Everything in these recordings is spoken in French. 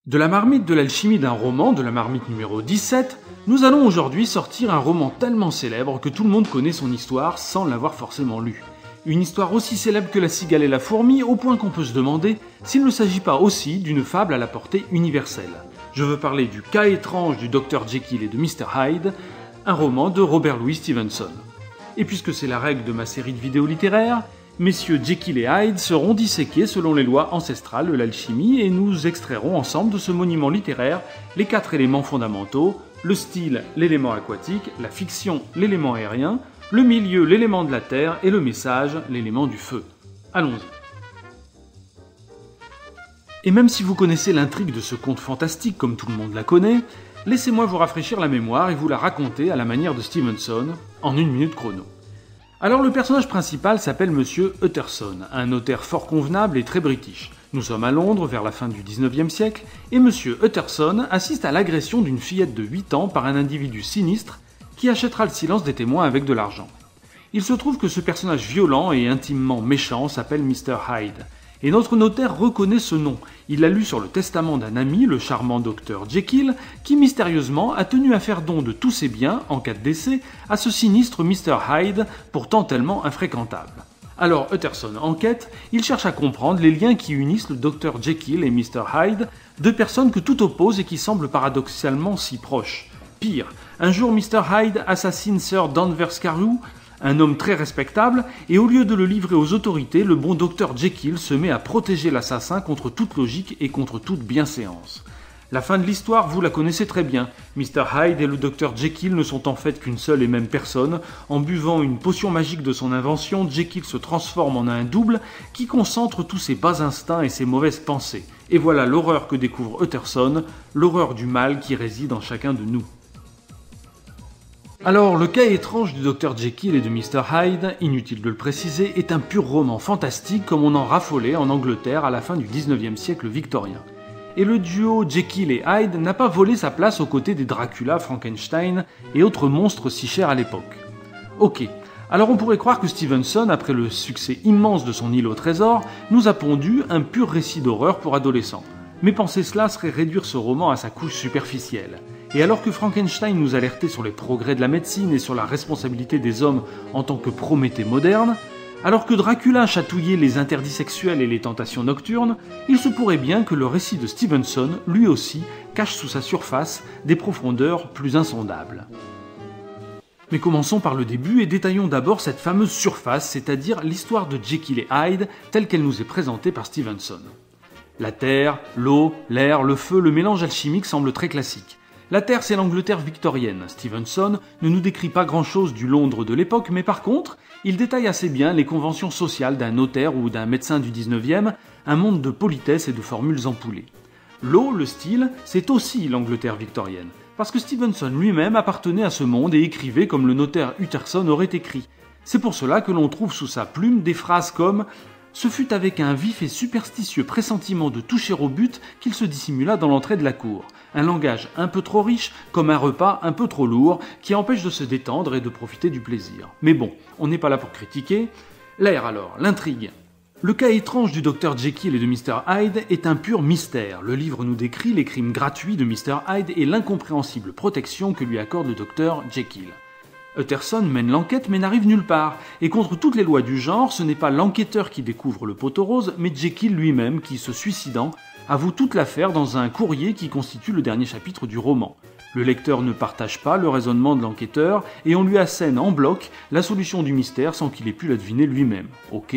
De la marmite de l'alchimie d'un roman, de la marmite numéro 17, nous allons aujourd'hui sortir un roman tellement célèbre que tout le monde connaît son histoire sans l'avoir forcément lu. Une histoire aussi célèbre que la cigale et la fourmi, au point qu'on peut se demander s'il ne s'agit pas aussi d'une fable à la portée universelle. Je veux parler du Cas étrange du Dr Jekyll et de Mr Hyde, un roman de Robert Louis Stevenson. Et puisque c'est la règle de ma série de vidéos littéraires, messieurs Jekyll et Hyde seront disséqués selon les lois ancestrales de l'alchimie et nous extrairons ensemble de ce monument littéraire les 4 éléments fondamentaux, le style, l'élément aquatique, la fiction, l'élément aérien, le milieu, l'élément de la terre et le message, l'élément du feu. Allons-y. Et même si vous connaissez l'intrigue de ce conte fantastique comme tout le monde la connaît, laissez-moi vous rafraîchir la mémoire et vous la raconter à la manière de Stevenson, en 1 minute chrono. Alors le personnage principal s'appelle Monsieur Utterson, un notaire fort convenable et très british. Nous sommes à Londres vers la fin du 19e siècle et Monsieur Utterson assiste à l'agression d'une fillette de 8 ans par un individu sinistre qui achètera le silence des témoins avec de l'argent. Il se trouve que ce personnage violent et intimement méchant s'appelle Mr Hyde. Et notre notaire reconnaît ce nom. Il l'a lu sur le testament d'un ami, le charmant Dr Jekyll, qui mystérieusement a tenu à faire don de tous ses biens, en cas de décès, à ce sinistre Mr Hyde, pourtant tellement infréquentable. Alors Utterson enquête, il cherche à comprendre les liens qui unissent le Dr Jekyll et Mr Hyde, deux personnes que tout oppose et qui semblent paradoxalement si proches. Pire, un jour Mr Hyde assassine Sir Danvers Carew, un homme très respectable, et au lieu de le livrer aux autorités, le bon Dr Jekyll se met à protéger l'assassin contre toute logique et contre toute bienséance. La fin de l'histoire, vous la connaissez très bien. Mr Hyde et le Dr Jekyll ne sont en fait qu'une seule et même personne. En buvant une potion magique de son invention, Jekyll se transforme en un double qui concentre tous ses bas instincts et ses mauvaises pensées. Et voilà l'horreur que découvre Utterson, l'horreur du mal qui réside en chacun de nous. Alors, le Cas étrange du Dr Jekyll et de Mr Hyde, inutile de le préciser, est un pur roman fantastique comme on en raffolait en Angleterre à la fin du 19e siècle victorien. Et le duo Jekyll et Hyde n'a pas volé sa place aux côtés des Dracula, Frankenstein et autres monstres si chers à l'époque. Ok, alors on pourrait croire que Stevenson, après le succès immense de son île au trésor, nous a pondu un pur récit d'horreur pour adolescents. Mais penser cela serait réduire ce roman à sa couche superficielle. Et alors que Frankenstein nous alertait sur les progrès de la médecine et sur la responsabilité des hommes en tant que Prométhée moderne, alors que Dracula chatouillait les interdits sexuels et les tentations nocturnes, il se pourrait bien que le récit de Stevenson, lui aussi, cache sous sa surface des profondeurs plus insondables. Mais commençons par le début et détaillons d'abord cette fameuse surface, c'est-à-dire l'histoire de Jekyll et Hyde telle qu'elle nous est présentée par Stevenson. La terre, l'eau, l'air, le feu, le mélange alchimique semble très classique. La Terre, c'est l'Angleterre victorienne. Stevenson ne nous décrit pas grand-chose du Londres de l'époque, mais par contre, il détaille assez bien les conventions sociales d'un notaire ou d'un médecin du 19e, un monde de politesse et de formules empoulées. L'eau, le style, c'est aussi l'Angleterre victorienne, parce que Stevenson lui-même appartenait à ce monde et écrivait comme le notaire Utterson aurait écrit. C'est pour cela que l'on trouve sous sa plume des phrases comme « Ce fut avec un vif et superstitieux pressentiment de toucher au but qu'il se dissimula dans l'entrée de la cour. » Un langage un peu trop riche, comme un repas un peu trop lourd, qui empêche de se détendre et de profiter du plaisir. Mais bon, on n'est pas là pour critiquer. L'air alors, l'intrigue. Le Cas étrange du Dr Jekyll et de Mr Hyde est un pur mystère. Le livre nous décrit les crimes gratuits de Mr Hyde et l'incompréhensible protection que lui accorde le Dr Jekyll. Utterson mène l'enquête mais n'arrive nulle part, et contre toutes les lois du genre, ce n'est pas l'enquêteur qui découvre le pot aux roses, mais Jekyll lui-même qui, se suicidant, avoue toute l'affaire dans un courrier qui constitue le dernier chapitre du roman. Le lecteur ne partage pas le raisonnement de l'enquêteur et on lui assène en bloc la solution du mystère sans qu'il ait pu la deviner lui-même. Ok,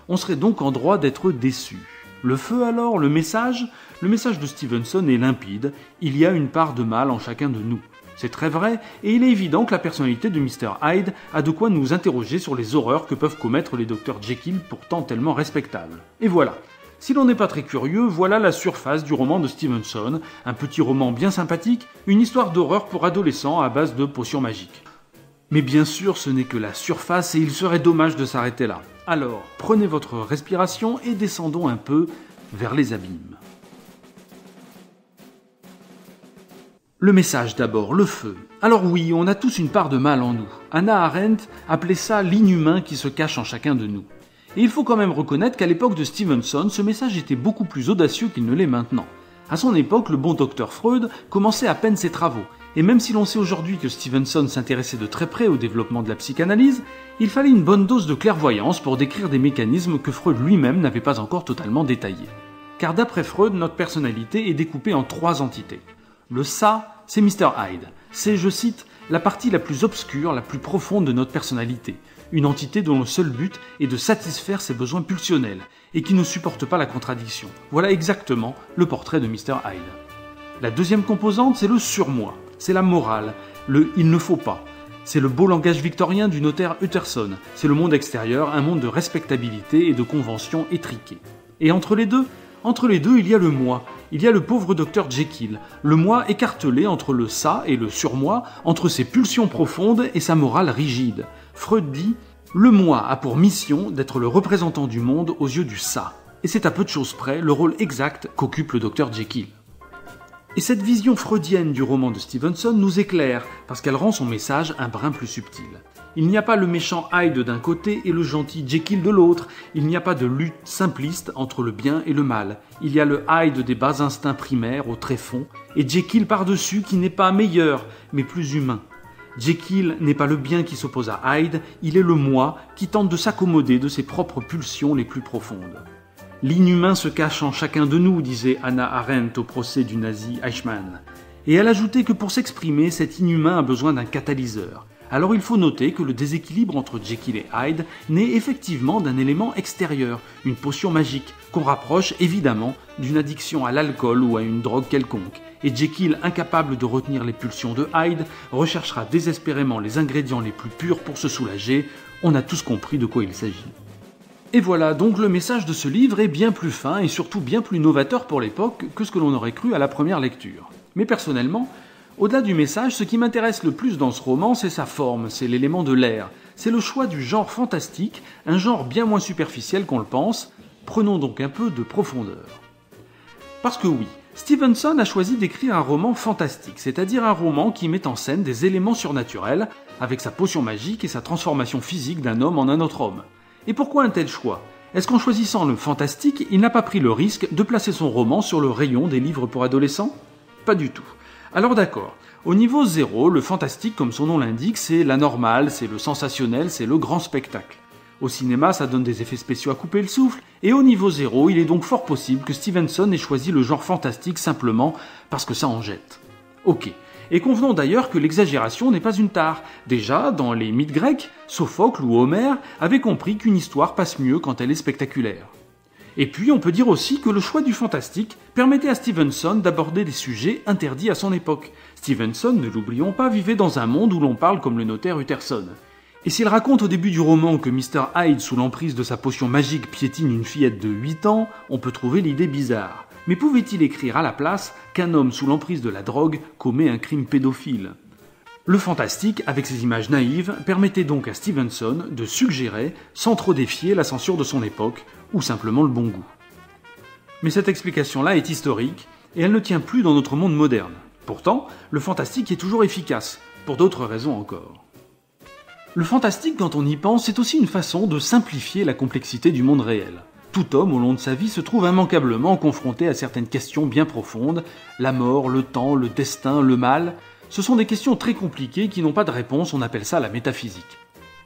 on serait donc en droit d'être déçu. Le feu alors, le message de Stevenson est limpide, il y a une part de mal en chacun de nous. C'est très vrai, et il est évident que la personnalité de Mr Hyde a de quoi nous interroger sur les horreurs que peuvent commettre les Dr Jekyll pourtant tellement respectables. Et voilà. Si l'on n'est pas très curieux, voilà la surface du roman de Stevenson, un petit roman bien sympathique, une histoire d'horreur pour adolescents à base de potions magiques. Mais bien sûr, ce n'est que la surface et il serait dommage de s'arrêter là. Alors, prenez votre respiration et descendons un peu vers les abîmes. Le message d'abord, le feu. Alors oui, on a tous une part de mal en nous. Hannah Arendt appelait ça l'inhumain qui se cache en chacun de nous. Et il faut quand même reconnaître qu'à l'époque de Stevenson, ce message était beaucoup plus audacieux qu'il ne l'est maintenant. À son époque, le bon docteur Freud commençait à peine ses travaux, et même si l'on sait aujourd'hui que Stevenson s'intéressait de très près au développement de la psychanalyse, il fallait une bonne dose de clairvoyance pour décrire des mécanismes que Freud lui-même n'avait pas encore totalement détaillés. Car d'après Freud, notre personnalité est découpée en 3 entités. Le ça, c'est Mr. Hyde. C'est, je cite, la partie la plus obscure, la plus profonde de notre personnalité. Une entité dont le seul but est de satisfaire ses besoins pulsionnels et qui ne supporte pas la contradiction. Voilà exactement le portrait de Mr. Hyde. La deuxième composante, c'est le surmoi. C'est la morale, le « il ne faut pas ». C'est le beau langage victorien du notaire Utterson. C'est le monde extérieur, un monde de respectabilité et de conventions étriquées. Et entre les deux, il y a le moi. Il y a le pauvre docteur Jekyll, le moi écartelé entre le ça et le surmoi, entre ses pulsions profondes et sa morale rigide. Freud dit « Le moi a pour mission d'être le représentant du monde aux yeux du ça ». Et c'est à peu de choses près le rôle exact qu'occupe le docteur Jekyll. Et cette vision freudienne du roman de Stevenson nous éclaire, parce qu'elle rend son message un brin plus subtil. Il n'y a pas le méchant Hyde d'un côté et le gentil Jekyll de l'autre, il n'y a pas de lutte simpliste entre le bien et le mal. Il y a le Hyde des bas instincts primaires au tréfonds, et Jekyll par-dessus qui n'est pas meilleur, mais plus humain. Jekyll n'est pas le bien qui s'oppose à Hyde, il est le moi qui tente de s'accommoder de ses propres pulsions les plus profondes. L'inhumain se cache en chacun de nous, disait Hannah Arendt au procès du nazi Eichmann. Et elle ajoutait que pour s'exprimer, cet inhumain a besoin d'un catalyseur. Alors il faut noter que le déséquilibre entre Jekyll et Hyde naît effectivement d'un élément extérieur, une potion magique, qu'on rapproche évidemment d'une addiction à l'alcool ou à une drogue quelconque. Et Jekyll, incapable de retenir les pulsions de Hyde, recherchera désespérément les ingrédients les plus purs pour se soulager. On a tous compris de quoi il s'agit. Et voilà, donc le message de ce livre est bien plus fin et surtout bien plus novateur pour l'époque que ce que l'on aurait cru à la première lecture. Mais personnellement, au-delà du message, ce qui m'intéresse le plus dans ce roman, c'est sa forme, c'est l'élément de l'air. C'est le choix du genre fantastique, un genre bien moins superficiel qu'on le pense. Prenons donc un peu de profondeur. Parce que oui, Stevenson a choisi d'écrire un roman fantastique, c'est-à-dire un roman qui met en scène des éléments surnaturels, avec sa potion magique et sa transformation physique d'un homme en un autre homme. Et pourquoi un tel choix ? Est-ce qu'en choisissant le fantastique, il n'a pas pris le risque de placer son roman sur le rayon des livres pour adolescents ? Pas du tout. Alors d'accord, au niveau 0, le fantastique, comme son nom l'indique, c'est l'anormal, c'est le sensationnel, c'est le grand spectacle. Au cinéma, ça donne des effets spéciaux à couper le souffle, et au niveau 0, il est donc fort possible que Stevenson ait choisi le genre fantastique simplement parce que ça en jette. Ok. Et convenons d'ailleurs que l'exagération n'est pas une tare. Déjà, dans les mythes grecs, Sophocle ou Homère avaient compris qu'une histoire passe mieux quand elle est spectaculaire. Et puis, on peut dire aussi que le choix du fantastique permettait à Stevenson d'aborder des sujets interdits à son époque. Stevenson, ne l'oublions pas, vivait dans un monde où l'on parle comme le notaire Utterson. Et s'il raconte au début du roman que Mr. Hyde, sous l'emprise de sa potion magique, piétine une fillette de 8 ans, on peut trouver l'idée bizarre. Mais pouvait-il écrire à la place qu'un homme sous l'emprise de la drogue commet un crime pédophile ? Le fantastique, avec ses images naïves, permettait donc à Stevenson de suggérer, sans trop défier la censure de son époque, ou simplement le bon goût. Mais cette explication-là est historique, et elle ne tient plus dans notre monde moderne. Pourtant, le fantastique est toujours efficace, pour d'autres raisons encore. Le fantastique, quand on y pense, c'est aussi une façon de simplifier la complexité du monde réel. Tout homme, au long de sa vie, se trouve immanquablement confronté à certaines questions bien profondes. La mort, le temps, le destin, le mal. Ce sont des questions très compliquées qui n'ont pas de réponse, on appelle ça la métaphysique.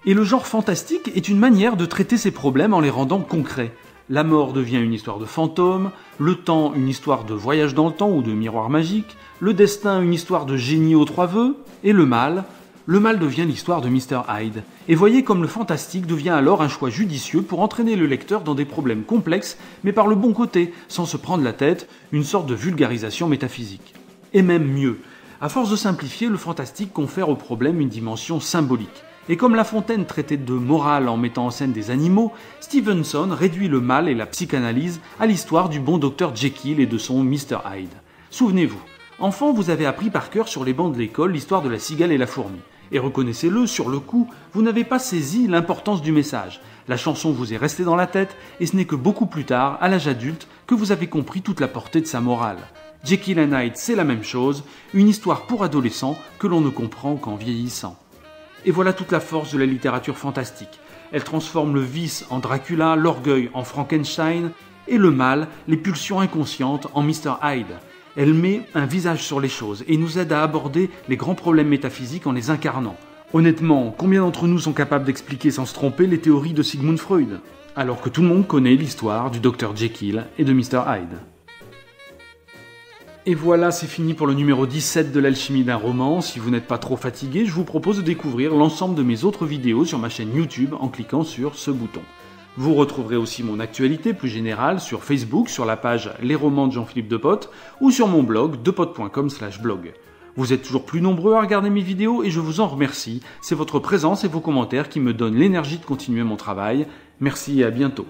Et le genre fantastique est une manière de traiter ces problèmes en les rendant concrets. La mort devient une histoire de fantôme, le temps une histoire de voyage dans le temps ou de miroir magique, le destin une histoire de génie aux 3 vœux, et le mal devient l'histoire de Mr. Hyde. Et voyez comme le fantastique devient alors un choix judicieux pour entraîner le lecteur dans des problèmes complexes, mais par le bon côté, sans se prendre la tête, une sorte de vulgarisation métaphysique. Et même mieux, à force de simplifier, le fantastique confère au problème une dimension symbolique. Et comme La Fontaine traitait de morale en mettant en scène des animaux, Stevenson réduit le mal et la psychanalyse à l'histoire du bon docteur Jekyll et de son Mr. Hyde. Souvenez-vous, enfant, vous avez appris par cœur sur les bancs de l'école l'histoire de la cigale et la fourmi. Et reconnaissez-le, sur le coup, vous n'avez pas saisi l'importance du message. La chanson vous est restée dans la tête, et ce n'est que beaucoup plus tard, à l'âge adulte, que vous avez compris toute la portée de sa morale. Jekyll and Hyde, c'est la même chose, une histoire pour adolescents que l'on ne comprend qu'en vieillissant. Et voilà toute la force de la littérature fantastique. Elle transforme le vice en Dracula, l'orgueil en Frankenstein, et le mal, les pulsions inconscientes en Mr. Hyde. Elle met un visage sur les choses et nous aide à aborder les grands problèmes métaphysiques en les incarnant. Honnêtement, combien d'entre nous sont capables d'expliquer sans se tromper les théories de Sigmund Freud, alors que tout le monde connaît l'histoire du Dr Jekyll et de Mr Hyde. Et voilà, c'est fini pour le numéro 17 de l'alchimie d'un roman. Si vous n'êtes pas trop fatigué, je vous propose de découvrir l'ensemble de mes autres vidéos sur ma chaîne YouTube en cliquant sur ce bouton. Vous retrouverez aussi mon actualité plus générale sur Facebook, sur la page Les Romans de Jean-Philippe Depotte, ou sur mon blog depotte.com/blog. Vous êtes toujours plus nombreux à regarder mes vidéos et je vous en remercie. C'est votre présence et vos commentaires qui me donnent l'énergie de continuer mon travail. Merci et à bientôt.